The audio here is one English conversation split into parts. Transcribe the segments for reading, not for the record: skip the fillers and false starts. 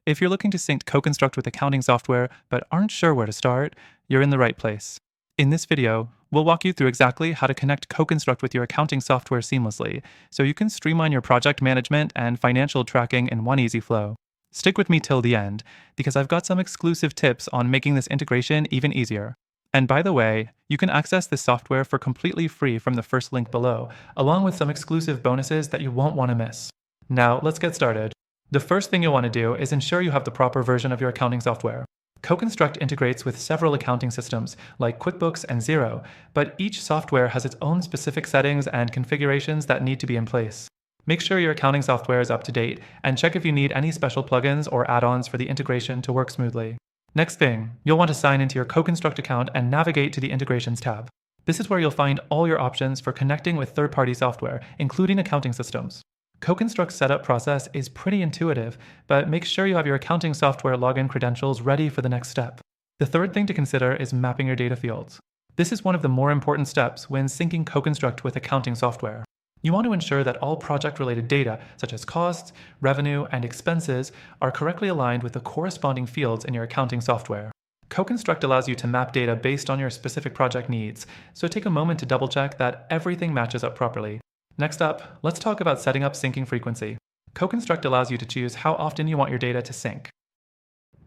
If you're looking to sync CoConstruct with accounting software but aren't sure where to start, you're in the right place. In this video, we'll walk you through exactly how to connect CoConstruct with your accounting software seamlessly so you can streamline your project management and financial tracking in one easy flow. Stick with me till the end, because I've got some exclusive tips on making this integration even easier. And by the way, you can access this software for completely free from the first link below, along with some exclusive bonuses that you won't want to miss. Now, let's get started. The first thing you'll want to do is ensure you have the proper version of your accounting software. CoConstruct integrates with several accounting systems, like QuickBooks and Xero, but each software has its own specific settings and configurations that need to be in place. Make sure your accounting software is up to date, and check if you need any special plugins or add-ons for the integration to work smoothly. Next thing, you'll want to sign into your CoConstruct account and navigate to the Integrations tab. This is where you'll find all your options for connecting with third-party software, including accounting systems. CoConstruct's setup process is pretty intuitive, but make sure you have your accounting software login credentials ready for the next step. The third thing to consider is mapping your data fields. This is one of the more important steps when syncing CoConstruct with accounting software. You want to ensure that all project-related data, such as costs, revenue, and expenses, are correctly aligned with the corresponding fields in your accounting software. CoConstruct allows you to map data based on your specific project needs, so take a moment to double-check that everything matches up properly. Next up, let's talk about setting up syncing frequency. CoConstruct allows you to choose how often you want your data to sync.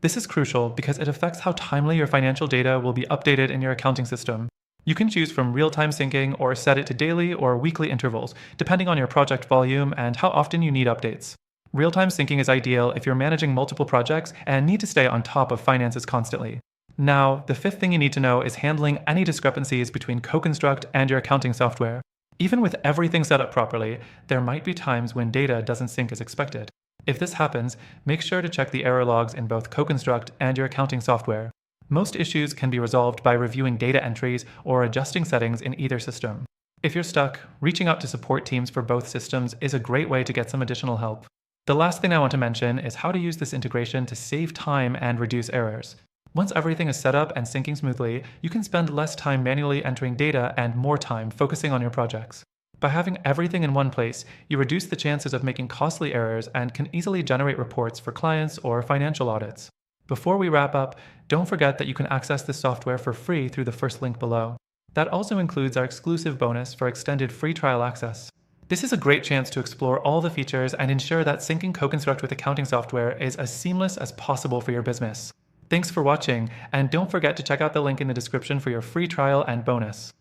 This is crucial because it affects how timely your financial data will be updated in your accounting system. You can choose from real-time syncing or set it to daily or weekly intervals, depending on your project volume and how often you need updates. Real-time syncing is ideal if you're managing multiple projects and need to stay on top of finances constantly. Now, the fifth thing you need to know is handling any discrepancies between CoConstruct and your accounting software. Even with everything set up properly, there might be times when data doesn't sync as expected. If this happens, make sure to check the error logs in both CoConstruct and your accounting software. Most issues can be resolved by reviewing data entries or adjusting settings in either system. If you're stuck, reaching out to support teams for both systems is a great way to get some additional help. The last thing I want to mention is how to use this integration to save time and reduce errors. Once everything is set up and syncing smoothly, you can spend less time manually entering data and more time focusing on your projects. By having everything in one place, you reduce the chances of making costly errors and can easily generate reports for clients or financial audits. Before we wrap up, don't forget that you can access this software for free through the first link below. That also includes our exclusive bonus for extended free trial access. This is a great chance to explore all the features and ensure that syncing CoConstruct with accounting software is as seamless as possible for your business. Thanks for watching, and don't forget to check out the link in the description for your free trial and bonus.